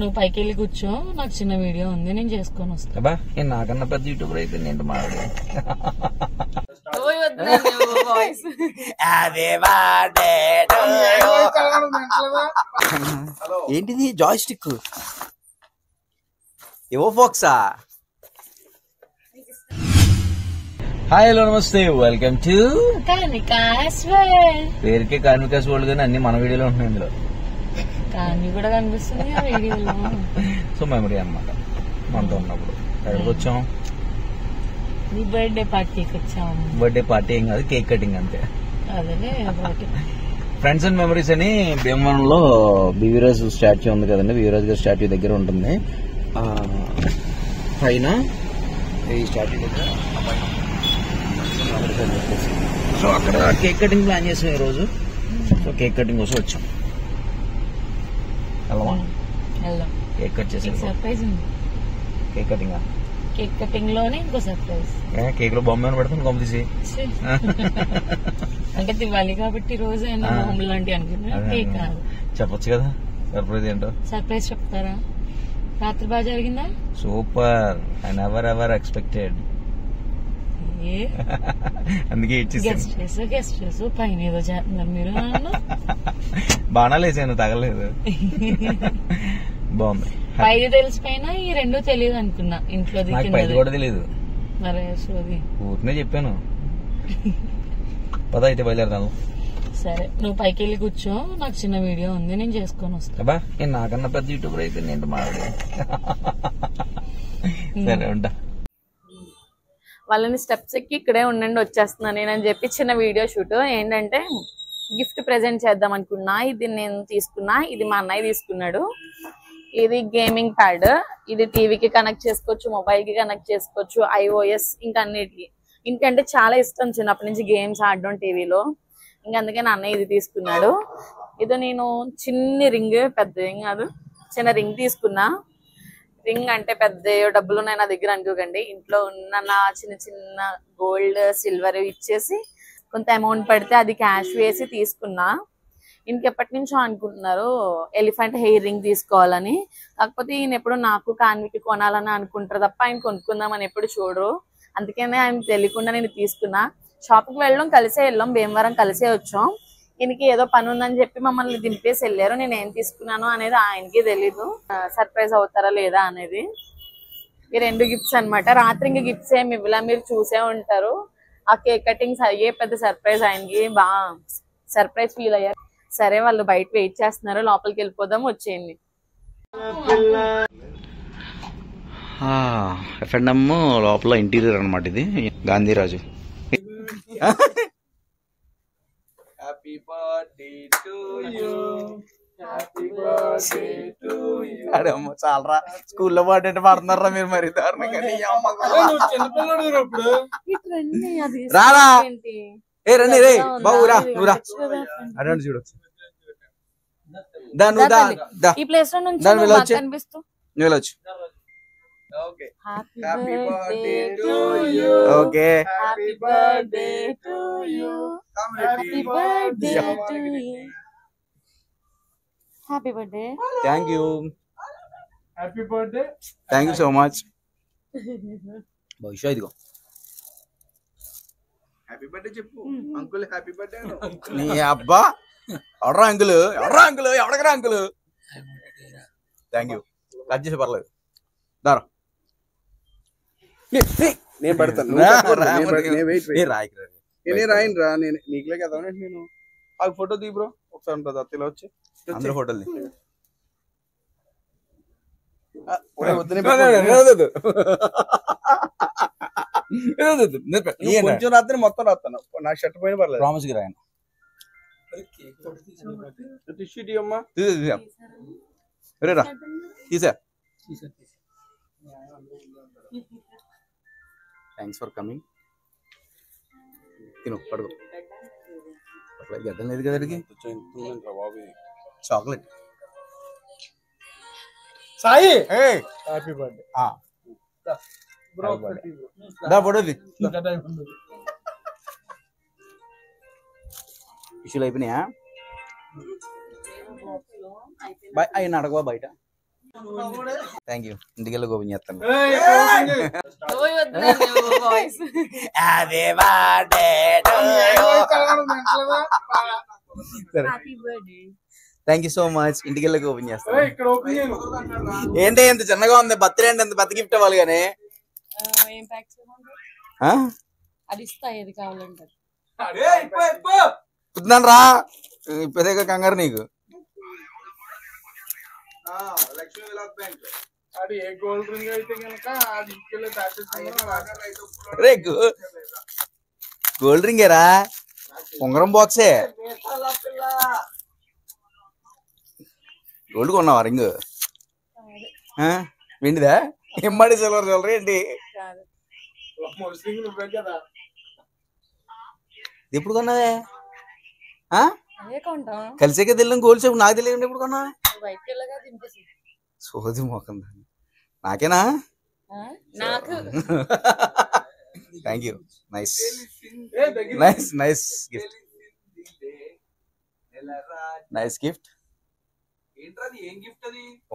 నువ్వు పైకి వెళ్ళి కూర్చో, నాకు చిన్న వీడియో ఉంది, నేను చేసుకొని వస్తా. నాకన్నా పెద్ద యూట్యూబర్ అయిపోయింది ఏంటి మాట్లాడు. ఏంటిది జాయ్ స్టిక్ ఏవో ఫోక్సా. హాయ్ హలో నమస్తే, వెల్కమ్ టు కార్మికాస్ వరల్డ్. పేరుకే కార్మికాస్ వరల్డ్ కానీ అన్ని మన వీడియోలో ఉంటున్నాయి ఇందులో. కానీ కూడా కనిపిస్తుంది ఆ వీడియోలో. సో మెమరీ అన్నమాట మనతో ఉన్నప్పుడు. ఎక్కడికి వచ్చాం? నీ బర్త్డే పార్టీకి వచ్చాము. బర్త్డే పార్టీ ఏం కాదు, కేక్ కటింగ్ అంతే. అదే ఫ్రెండ్స్ అండ్ మెమరీస్ అని భీమవరంలో బీవీరాజ్ స్టాచ్యూ ఉంది కదండి, బీవీరాజ్ గారి స్టాచ్యూ దగ్గర ఉంటుంది. పైన ఈ స్టాచ్యూ దగ్గర సో అక్కడ కేక్ కటింగ్ ప్లాన్ చేసాం ఈ రోజు. సో కేక్ కటింగ్ కోసం వచ్చాం. కేక్ కట్ చేసి సర్ప్రైజ్ ఉంది. కేక్ కటింగ్ కేక్ కటింగ్ లోనే ఇంకో సర్ప్రైజ్. కేక్ లో బొమ్మ పెడతాను కొమ్మ తీసి. అంటే దివాలి కాబట్టి రోజు అయినా బొమ్మలు లాంటి అనుకున్నా. కేక్ కాదు, చెప్పొచ్చు కదా సర్ప్రైజ్ ఏంటో. సర్ప్రైజ్ చెప్తారా? రాత్రి బాగా జరిగిందా? Super, I never ever expected. అందుకే గెస్ట్ చేసు పైన ఏదో చేస్తున్నారు మీరు. బాణాలు వేసాను, తగలేదు. బాగుంది. పైది తెలిసిపోయినా ఈ రెండు తెలియదు అనుకున్నా. ఇంట్లో పైది కూడా తెలియదు. మరి సోది ఊరినే చెప్పాను. పద అయితే బయలుదేరదాను. సరే, నువ్వు పైకి వెళ్ళి కూర్చో, నాకు చిన్న వీడియో ఉంది, నేను చేసుకొని వస్తా. నాకన్నా పెద్ద యూట్యూబర్ అయిపోయింది ఏంటి మాట్లాడు. సరే ఉంటా. వాళ్ళని స్టెప్స్ ఎక్కి ఇక్కడే ఉండండి వచ్చేస్తున్నాను నేనని చెప్పి చిన్న వీడియో షూట్. ఏంటంటే గిఫ్ట్ ప్రెజెంట్ చేద్దాం అనుకున్నా. ఇది నేను తీసుకున్నా, ఇది మా అన్నయ్య తీసుకున్నాడు. ఇది గేమింగ్ ప్యాడ్. ఇది టీవీకి కనెక్ట్ చేసుకోవచ్చు, మొబైల్ కి కనెక్ట్ చేసుకోవచ్చు, iOS ఇంకా అన్నిటికి. ఇంకంటే చాలా ఇష్టం చిన్నప్పటి నుంచి గేమ్స్ ఆడడం టీవీలో. ఇంకా అందుకే నా అన్నయ్య ఇది తీసుకున్నాడు. ఇది నేను చిన్ని రింగ్, పెద్ద ఏం కాదు, చిన్న రింగ్ తీసుకున్నా. రింగ్ అంటే పెద్ద డబ్బులు ఉన్నాయి నా దగ్గర అనుకోకండి. ఇంట్లో ఉన్న నా చిన్న చిన్న గోల్డ్ సిల్వర్ ఇచ్చేసి కొంత అమౌంట్ పడితే అది క్యాష్ వేసి తీసుకున్నా. ఇంకెప్పటి నుంచో అనుకుంటున్నారు ఎలిఫెంట్ హెయిర్ రింగ్ తీసుకోవాలని. కాకపోతే ఈయన ఎప్పుడు నాకు కాన్వికి కొనాలని అనుకుంటారు తప్ప ఆయన కొనుక్కుందామని ఎప్పుడు చూడరు. అందుకనే ఆయన తెలియకుండా నేను తీసుకున్నా. షాప్కి వెళ్ళడం కలిసే వెళ్ళాం, భీమవరం కలిసే వచ్చాం. ఈయనకి ఏదో పని ఉందని చెప్పి మమ్మల్ని దింపేసి వెళ్ళారు. నేను ఏం తీసుకున్నాను అనేది ఆయనకి తెలీదు, సర్ప్రైజ్ అవుతారా లేదా అనేది. ఈ రెండు గిఫ్ట్స్ అనమాట. రాత్రి ఇంక గిఫ్ట్స్ ఏమి ఇవ్వలా, మీరు చూసే ఉంటారు. ఆ కేక్ కటింగ్స్ అయ్యే పెద్ద సర్ప్రైజ్ ఆయనకి. బాగా సర్ప్రైజ్ ఫీల్ అయ్యారు. సరే, వాళ్ళు బయట వెయిట్ చేస్తున్నారు, లోపలికి వెళ్ళిపోదాం, వచ్చేయండి. ఎఫ్ఎండ్ఎం లోపల ఇంటీరియర్ అనమాట ఇది. Gandhiraju. Happy birthday to you, happy birthday to you. అడమ్మ చాలరా, స్కూల్లో బర్త్డే పాడుతున్నారా మీరు మరి దారుణంగా. రారా ఏ రండి రే బాబు, రా నువ్వు రా. అడండి చూడొచ్చు. ఈ ప్లేస్ లో నుంచి కనిపిస్తూ నువ్వు వెళ్ళొచ్చు. Happy birthday to you, okay happy birthday to you, happy birthday to you, happy birthday. Thank you, happy birthday, thank you so much. Bhavishyat ఇదిగో హ్యాపీ బర్త్డే చెప్పు అంకుల్. హ్యాపీ బర్త్డే నీ అబ్బా. ఎవడరా అంకుల్, ఎవడరా అంకుల్, ఎవడకరా అంకుల్. థ్యాంక్ యూ, కట్ చేసి పర్లేదు. దారా నేను పడతాను. రాయను రా, నేను నీకులే కదా. నేను ఆ ఫోటో తీ బ్రో ఒకసారి ఉంటుంది అత్తిలో వచ్చి అందరూ ఫోటోలు కొంచెం రాత్రి మొత్తం రాస్తాను. నా షర్ట్ పైన పర్లేదు. ప్రామిస్ కి రాయను. టిష్యూ టీ అమ్మా. రా తీసా. Thanks for coming. తిను పడుకో. గడ్డం లేదు కదా చాక్లెట్. సాయి హ్యాపీ బర్త్డే ఫోటోది. ఇష్యూలు అయిపోయినాయా? ఆయన అడగవా బయట? Thank you. ఇంటికి వెళ్ళి ఓపెన్ చేస్తాను. Voice happy birthday to you. Happy birthday. Thank you so much. ఇంటికి వెళ్ళి ఓపెన్ చేస్తాను. ఇక్కడ ఓపెన్ చేయను. ఏంటి ఎంత చిన్నగా ఉంది? బర్త్డే అంటే ఎంత పెద్ద గిఫ్ట్ ఇవ్వాలి కానీ ఏం ప్యాక్స్ అది ఇస్తా ఏది కావాలంటే. చూద్దాను రా. ఇప్పుడే కంగారు నీకు. లక్ష్మీ విలాస్ బ్యాంక్ అది ఏ గోల్డ్ రింగ్ అయితే కనుక అది ఇంటికెళ్ళి రే గోల్డ్ రింగేరా, ఉంగరం బాక్సే. గోల్డ్ కొన్నావా రింగ్? వెండిదా? ఎమ్మడి సిల్వర్ జ్యువెలరీ ఏంటి? నువ్వే కదా ఎప్పుడు కొన్నావే? అదే కొంటాం. కలిసేకే తెలియదు గోల్డ్ షాప్. నాకు తెలియదు ఎప్పుడు కొన్నా? బయటకి వెళ్ళగా దింపేసి. సోది మొక్కం. నాకేనా? నాకు. Thank you. Nice nice nice gift. Nice gift.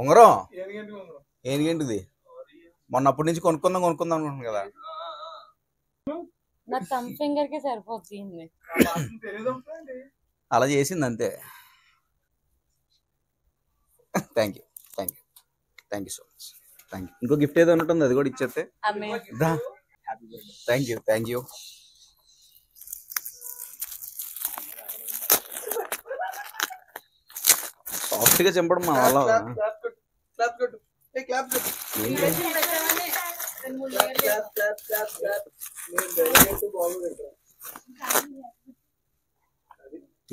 ఉంగరం ఏంటిది? మొన్న అప్పటి నుంచి కొనుక్కుందాం అనుకుంటున్నాను కదా. నా థంబ్ ఫింగర్ కి సరిపోతుంది. అలా చేసింది అంతే. Thank you thank you thank you so much. Thank you. ఇంకో గిఫ్ట్ ఏదో ఉంటుంది, అది కూడా ఇచ్చేస్తే. Thank you thank you. Soft గా చంపడం మా వల్ల.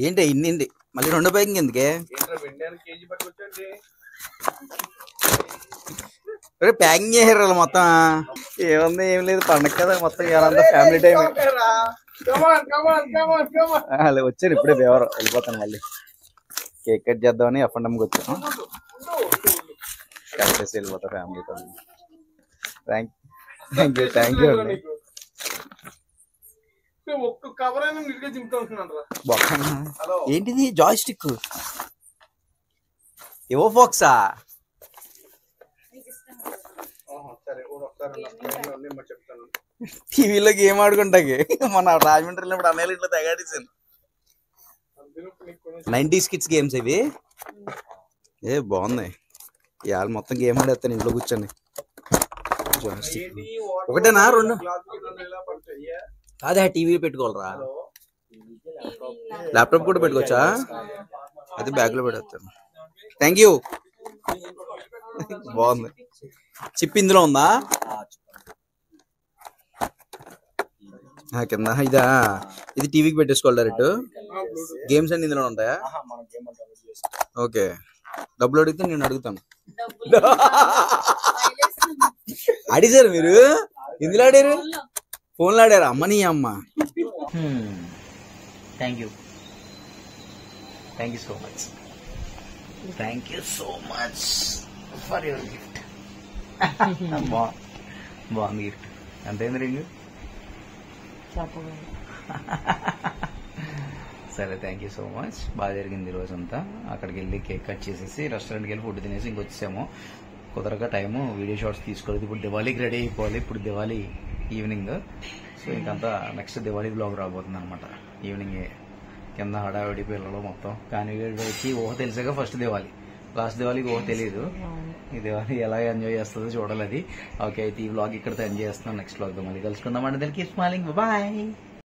ఏంటి ఇన్ని మళ్ళీ రెండో ప్యాకింగ్ ఎందుకే? ప్యాకింగ్ చేసారు మొత్తం. ఏముంది ఏం లేదు, పండగ కదా మొత్తం ఇవాళంతా ఫ్యామిలీ టైం. వచ్చారు ఇప్పుడే బేవరం. వెళ్ళిపోతాను మళ్ళీ. కేక్ కట్ చేద్దామని ఎఫ్ఎండ్ఎంకి వచ్చాను. కట్ చేసి వెళ్ళిపోతా ఫ్యామిలీతో. థ్యాంక్ యూ థ్యాంక్ యూ అండి. ఏంటిది? జాయ్ స్టిక్ ఏవో ఫోక్సా? టీవీలో గేమ్ ఆడుకుంటాకి. మన రాజమండ్రి వెళ్ళినప్పుడు అన్నయ్యలు ఇట్లా తెగాడిసాను. 90s కిడ్స్ గేమ్స్ ఇవి. ఏ బాగున్నాయి. ఇవాళ మొత్తం గేమ్ ఆడేస్తాను ఇంట్లో కూర్చొని. ఒకటేనా రెండు? కాదే టీవీ పెట్టుకోవాలరా. ల్యాప్టాప్ కూడా పెట్టుకోవచ్చా? అది బ్యాగ్ లో పెట్టేస్తాను. Thank you. బాగుంది. చిప్ ఇందులో ఉందా? కింద ఇదా? ఇది టీవీకి పెట్టేసుకోవాలి డైరెక్ట్. గేమ్స్ అన్ని ఇందులో ఉంటాయా? ఓకే. డబ్బులు అడిగితే నేను అడుగుతాను. అడిగారు మీరు? ఇందులో ఆడారు? ఫోన్లో ఆడారు? అమ్మని అమ్మ. Thank you so much. Thank you so much for your gift. బాగుంది గిఫ్ట్. ఎంతైంది రింగ్? సరే థ్యాంక్ యూ సో మచ్. బాగా జరిగింది రోజంతా. అక్కడికి వెళ్ళి కేక్ కట్ చేసేసి రెస్టారెంట్కి వెళ్ళి ఫుడ్ తినేసి ఇంకొచ్చేసాము. కుదరగా టైము వీడియో షార్ట్స్ తీసుకోలేదు. ఇప్పుడు దివాళీకి రెడీ అయిపోవాలి. ఇప్పుడు దివాళీ ఈవినింగ్. సో ఇంకంతా నెక్స్ట్ దివాళీ బ్లాగ్ రాబోతుంది అనమాట. ఈవినింగ్ కింద హడావిడి పిల్లలు మొత్తం. కానీ వచ్చి ఊహ తెలిసాక ఫస్ట్ దివాళీ, లాస్ట్ దివాళీకి ఊహ తెలియదు. ఈ దివాళీ ఎలా ఎంజాయ్ చేస్తుందో చూడాలి. అది ఓకే. అయితే ఈ బ్లాగ్ ఇక్కడితో ఎంజాయ్ చేస్తున్నాం. నెక్స్ట్ బ్లాగ్తో మళ్ళీ కలుసుకుందాం. అంటే దానికి స్మైలింగ్. బాయ్.